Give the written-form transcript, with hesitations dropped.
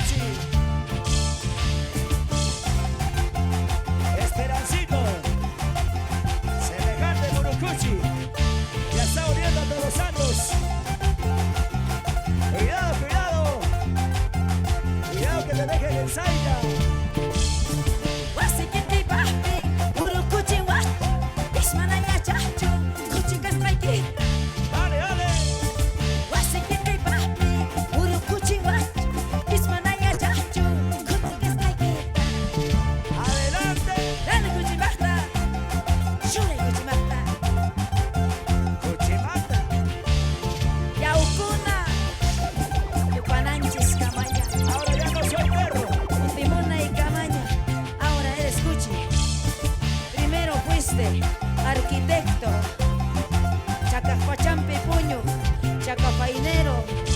Murucuchi. Esperancito, semejante Murucuchi, ya está uniendo a todos los santos. Cuidado, cuidado, cuidado que te dejen en saina. Dale, dale. Adelante. Cuchimata. Ahora ya no soy perro. Ahora eres Cuchi. Primero fuiste arquitecto, chacapachampe puño, chacapainero.